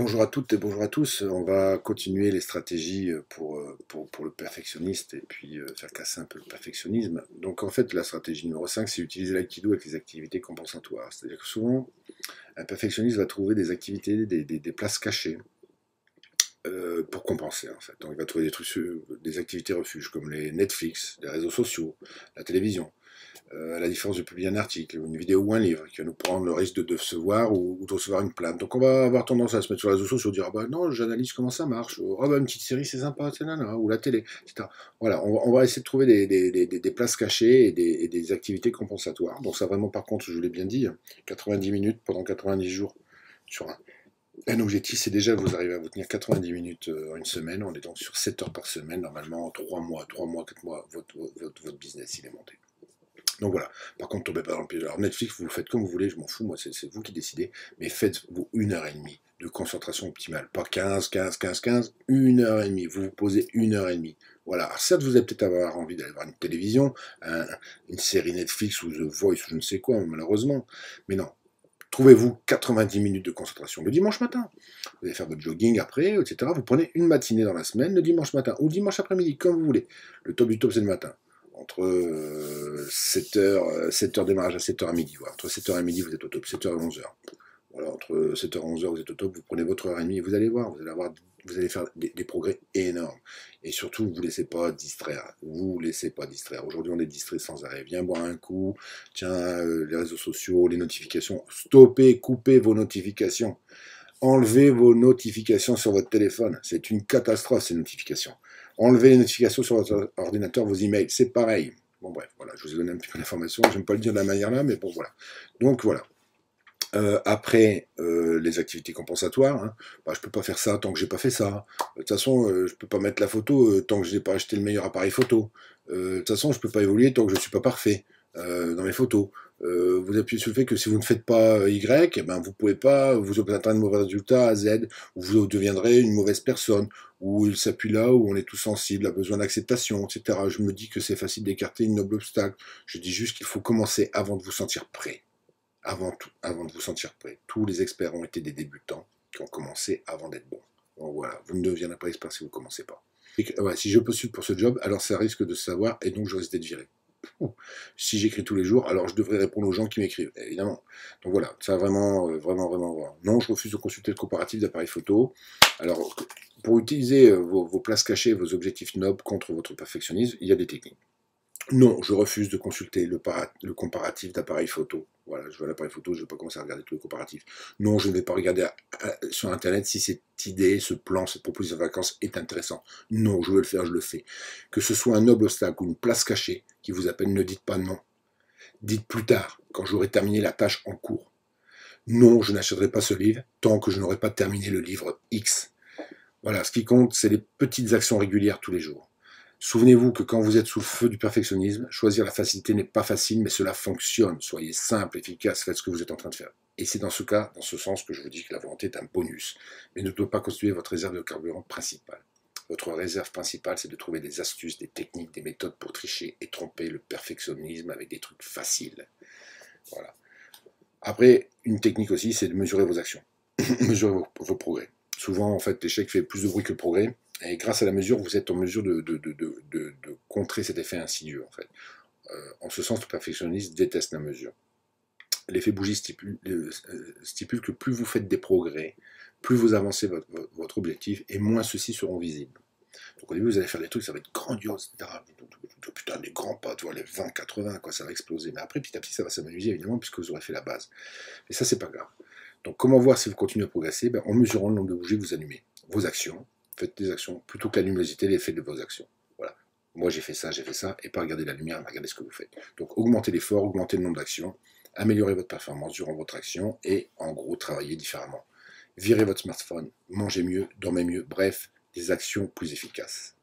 Bonjour à toutes et bonjour à tous. On va continuer les stratégies pour le perfectionniste et puis faire casser un peu le perfectionnisme. Donc en fait, la stratégie numéro 5, c'est utiliser l'aïkido avec les activités compensatoires. C'est-à-dire que souvent, un perfectionniste va trouver des activités, des places cachées pour compenser en fait. Donc il va trouver des trucs, des activités refuges comme les Netflix, les réseaux sociaux, la télévision. À la différence de publier un article, une vidéo ou un livre, qui va nous prendre le risque de se voir ou de recevoir une plainte. Donc on va avoir tendance à se mettre sur les réseaux sociaux, dire ah bah non, j'analyse comment ça marche, ou ah bah une petite série c'est sympa, c'est nana, ou la télé, etc. Voilà, on va essayer de trouver des places cachées et des activités compensatoires. Donc ça vraiment par contre, je vous l'ai bien dit, 90 minutes pendant 90 jours sur un objectif, c'est déjà vous arrivez à vous tenir 90 minutes en une semaine. On est donc sur 7 heures par semaine, normalement 3 mois, 4 mois, votre business il est monté. Donc voilà. Par contre, tombez pas dans le piège. Alors Netflix, vous le faites comme vous voulez, je m'en fous, moi, c'est vous qui décidez. Mais faites-vous 1 heure et demie de concentration optimale. Pas 15, 15, 15, 15, 1 heure et demie. Vous vous posez 1 heure et demie. Voilà. Alors certes, vous allez peut-être avoir envie d'aller voir une télévision, une série Netflix ou The Voice ou je ne sais quoi, malheureusement. Mais non. Trouvez-vous 90 minutes de concentration le dimanche matin. Vous allez faire votre jogging après, etc. Vous prenez une matinée dans la semaine, le dimanche matin ou le dimanche après-midi, comme vous voulez. Le top du top, c'est le matin entre 7h démarrage à 7h à midi. Voilà. Entre 7h et midi, vous êtes au top. 7h et 11h. Voilà, entre 7h et 11h, vous êtes au top. Vous prenez votre heure et demie et vous allez voir. Vous allez faire des progrès énormes. Et surtout, vous ne vous laissez pas distraire. Vous laissez pas distraire. Aujourd'hui, on est distrait sans arrêt. Viens boire un coup. Tiens, les réseaux sociaux, les notifications. Stoppez, coupez vos notifications. Enlevez vos notifications sur votre téléphone. C'est une catastrophe, ces notifications. Enlevez les notifications sur votre ordinateur, vos emails. C'est pareil. Bon, bref, voilà, je vous ai donné un petit peu d'informations. J'aime pas le dire de la manière là, mais bon, voilà. Donc, voilà. Après, les activités compensatoires, hein, bah, je peux pas faire ça tant que j'ai pas fait ça. De toute façon, je peux pas mettre la photo tant que je n'ai pas acheté le meilleur appareil photo. De toute façon, je peux pas évoluer tant que je suis pas parfait dans mes photos. Vous appuyez sur le fait que si vous ne faites pas Y, eh ben vous pouvez pas vous atteindre de mauvais résultats à Z, ou vous deviendrez une mauvaise personne, ou il s'appuie là où on est tous sensibles, a besoin d'acceptation, etc. Je me dis que c'est facile d'écarter une noble obstacle. Je dis juste qu'il faut commencer avant de vous sentir prêt. Avant tout, avant de vous sentir prêt. Tous les experts ont été des débutants qui ont commencé avant d'être bons. Donc voilà, vous ne deviendrez pas expert si vous ne commencez pas. Et, ouais, si je postule pour ce job, alors ça risque de se savoir et donc je risque d'être viré. Si j'écris tous les jours, alors je devrais répondre aux gens qui m'écrivent, évidemment. Donc voilà, ça vraiment, vraiment. Non, je refuse de consulter le comparatif d'appareils photo. Alors, pour utiliser vos places cachées, vos objectifs nobles contre votre perfectionnisme, il y a des techniques. Non, je refuse de consulter le comparatif d'appareil photo. Voilà, je veux l'appareil photo, je ne vais pas commencer à regarder tous les comparatifs. Non, je ne vais pas regarder sur Internet si cette idée, ce plan, cette proposition de vacances est intéressant. Non, je veux le faire, je le fais. Que ce soit un noble obstacle ou une place cachée qui vous appelle, ne dites pas non. Dites plus tard, quand j'aurai terminé la tâche en cours. Non, je n'achèterai pas ce livre tant que je n'aurai pas terminé le livre X. Voilà, ce qui compte, c'est les petites actions régulières tous les jours. Souvenez-vous que quand vous êtes sous le feu du perfectionnisme, choisir la facilité n'est pas facile, mais cela fonctionne. Soyez simple, efficace, faites ce que vous êtes en train de faire. Et c'est dans ce cas, dans ce sens, que je vous dis que la volonté est un bonus, mais ne doit pas constituer votre réserve de carburant principale. Votre réserve principale, c'est de trouver des astuces, des techniques, des méthodes pour tricher et tromper le perfectionnisme avec des trucs faciles. Voilà. Après, une technique aussi, c'est de mesurer vos actions, mesurer vos progrès. Souvent, en fait, l'échec fait plus de bruit que le progrès. Et grâce à la mesure, vous êtes en mesure de contrer cet effet insidieux, en fait. En ce sens, le perfectionniste déteste la mesure. L'effet bougie stipule que plus vous faites des progrès, plus vous avancez votre objectif, et moins ceux-ci seront visibles. Donc au début, vous allez faire des trucs, ça va être grandiose, etc. Putain, des grands pas, tu vois, les 20, 80, quoi, ça va exploser. Mais après, petit à petit, ça va s'amuser, évidemment, puisque vous aurez fait la base. Mais ça, c'est pas grave. Donc comment voir si vous continuez à progresser? En mesurant le nombre de bougies que vous allumez. Vos actions, faites des actions, plutôt que la luminosité, l'effet de vos actions. Voilà. Moi, j'ai fait ça, et pas regarder la lumière, mais regarder ce que vous faites. Donc augmentez l'effort, augmentez le nombre d'actions, améliorez votre performance durant votre action, et en gros, travaillez différemment. Virez votre smartphone, mangez mieux, dormez mieux, bref, des actions plus efficaces.